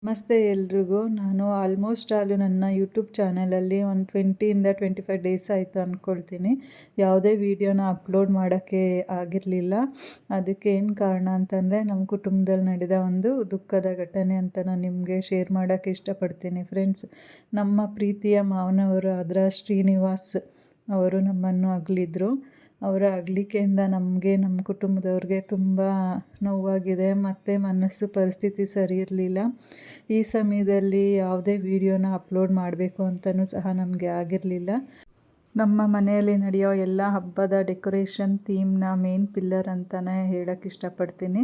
ನಮಸ್ತೆ ಎಲ್ರಿಗೂ. ನಾನು ಆಲ್ಮೋಸ್ಟ್ ನನ್ನ ಯೂಟ್ಯೂಬ್ ಚಾನಲಲ್ಲಿ ಒಂದು 20-25 ಡೇಸ್ ಆಯಿತು ಅಂದ್ಕೊಳ್ತೀನಿ. ಯಾವುದೇ ವೀಡಿಯೋನ ಅಪ್ಲೋಡ್ ಮಾಡೋಕ್ಕೆ ಆಗಿರಲಿಲ್ಲ. ಅದಕ್ಕೆ ಏನು ಕಾರಣ ಅಂತಂದರೆ ನಮ್ಮ ಕುಟುಂಬದಲ್ಲಿ ನಡೆದ ಒಂದು ದುಃಖದ ಘಟನೆ ಅಂತ ನಾನು ನಿಮಗೆ ಶೇರ್ ಮಾಡೋಕ್ಕೆ ಇಷ್ಟಪಡ್ತೀನಿ ಫ್ರೆಂಡ್ಸ್. ನಮ್ಮ ಪ್ರೀತಿಯ ಮಾವನವರು ಆದ ಶ್ರೀನಿವಾಸ್ ಅವರು ನಮ್ಮನ್ನು ಅಗಲಿದ್ರು. ಅವರ ಅಗಲಿಕೆಯಿಂದ ನಮಗೆ, ನಮ್ಮ ಕುಟುಂಬದವ್ರಿಗೆ ತುಂಬ ನೋವಾಗಿದೆ ಮತ್ತು ಮನಸ್ಸು ಪರಿಸ್ಥಿತಿ ಸರಿ ಇರಲಿಲ್ಲ. ಈ ಸಮಯದಲ್ಲಿ ಯಾವುದೇ ವೀಡಿಯೋನ ಅಪ್ಲೋಡ್ ಮಾಡಬೇಕು ಅಂತಲೂ ಸಹ ನಮಗೆ ಆಗಿರಲಿಲ್ಲ. ನಮ್ಮ ಮನೆಯಲ್ಲಿ ನಡೆಯೋ ಎಲ್ಲ ಹಬ್ಬದ ಡೆಕೋರೇಷನ್ ಥೀಮ್ನ ಮೇನ್ ಪಿಲ್ಲರ್ ಅಂತಲೇ ಹೇಳೋಕ್ಕೆ ಇಷ್ಟಪಡ್ತೀನಿ.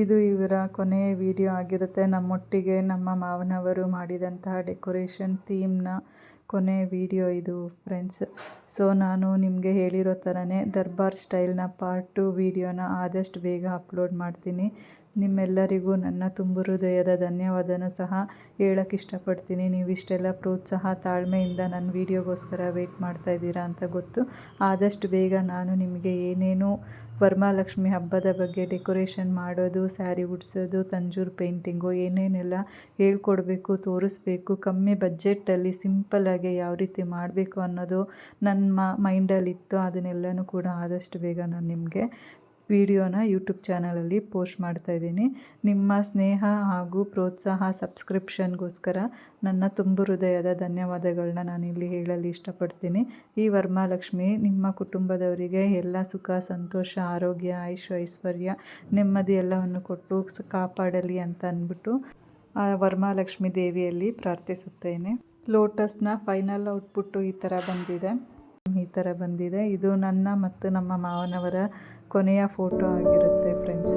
ಇದು ಇವರ ಕೊನೆಯ ವಿಡಿಯೋ ಆಗಿರುತ್ತೆ. ನಮ್ಮೊಟ್ಟಿಗೆ ನಮ್ಮ ಮಾವನವರು ಮಾಡಿದಂತಹ ಡೆಕೋರೇಷನ್ ಥೀಮ್ನ ಕೊನೆಯ ವಿಡಿಯೋ ಇದು ಫ್ರೆಂಡ್ಸ್. ಸೊ ನಾನು ನಿಮಗೆ ಹೇಳಿರೋ ಥರನೇ ದರ್ಬಾರ್ ಸ್ಟೈಲ್ನ ಪಾರ್ಟ್ 2 ವಿಡಿಯೋನ ಆದಷ್ಟು ಬೇಗ ಅಪ್ಲೋಡ್ ಮಾಡ್ತೀನಿ. ನಿಮ್ಮೆಲ್ಲರಿಗೂ ನನ್ನ ತುಂಬು ಹೃದಯದ ಧನ್ಯವಾದನೂ ಸಹ ಹೇಳೋಕ್ಕೆ ಇಷ್ಟಪಡ್ತೀನಿ. ನೀವಿಷ್ಟೆಲ್ಲ ಪ್ರೋತ್ಸಾಹ ತಾಳ್ಮೆಯಿಂದ ನನ್ನ ವೀಡಿಯೋಗೋಸ್ಕರ ವೆಯ್ಟ್ ಮಾಡ್ತಾಯಿದ್ದೀರಾ ಅಂತ ಗೊತ್ತು. ಆದಷ್ಟು ಬೇಗ ನಾನು ನಿಮಗೆ ಏನೇನು ವರಮಹಾಲಕ್ಷ್ಮಿ ಹಬ್ಬದ ಬಗ್ಗೆ ಡೆಕೋರೇಷನ್ ಮಾಡೋದು, ಸ್ಯಾರಿ ಉಡಿಸೋದು, ತಂಜೂರು ಪೇಂಟಿಂಗು ಏನೇನೆಲ್ಲ ಹೇಳ್ಕೊಡ್ಬೇಕು, ತೋರಿಸ್ಬೇಕು, ಕಮ್ಮಿ ಬಜೆಟಲ್ಲಿ ಸಿಂಪಲ್ಲಾಗಿ ಯಾವ ರೀತಿ ಮಾಡಬೇಕು ಅನ್ನೋದು ನನ್ನ ಮೈಂಡಲ್ಲಿತ್ತು. ಅದನ್ನೆಲ್ಲನೂ ಕೂಡ ಆದಷ್ಟು ಬೇಗ ನಾನು ನಿಮಗೆ ವಿಡಿಯೋನ ಯೂಟ್ಯೂಬ್ ಚಾನಲಲ್ಲಿ ಪೋಸ್ಟ್ ಮಾಡ್ತಾಯಿದ್ದೀನಿ. ನಿಮ್ಮ ಸ್ನೇಹ ಹಾಗೂ ಪ್ರೋತ್ಸಾಹ ಸಬ್ಸ್ಕ್ರಿಪ್ಷನ್ಗೋಸ್ಕರ ನನ್ನ ತುಂಬು ಹೃದಯದ ಧನ್ಯವಾದಗಳನ್ನ ನಾನಿಲ್ಲಿ ಹೇಳಲು ಇಷ್ಟಪಡ್ತೀನಿ. ಈ ವರಮಹಾಲಕ್ಷ್ಮಿ ನಿಮ್ಮ ಕುಟುಂಬದವರಿಗೆ ಎಲ್ಲ ಸುಖ, ಸಂತೋಷ, ಆರೋಗ್ಯ, ಐಶ್ವರ್ಯ, ನೆಮ್ಮದಿ ಎಲ್ಲವನ್ನು ಕೊಟ್ಟು ಕಾಪಾಡಲಿ ಅಂತ ಅಂದ್ಬಿಟ್ಟು ಆ ವರಮಹಾಲಕ್ಷ್ಮಿ ದೇವಿಯಲ್ಲಿ ಪ್ರಾರ್ಥಿಸುತ್ತೇನೆ. ಲೋಟಸ್ನ ಫೈನಲ್ ಔಟ್ಪುಟ್ಟು ಈ ಥರ ಬಂದಿದೆ. ಇದು ನನ್ನ ಮತ್ತು ನಮ್ಮ ಮಾವನವರ ಕೊನೆಯ ಫೋಟೋ ಆಗಿರುತ್ತೆ ಫ್ರೆಂಡ್ಸ್.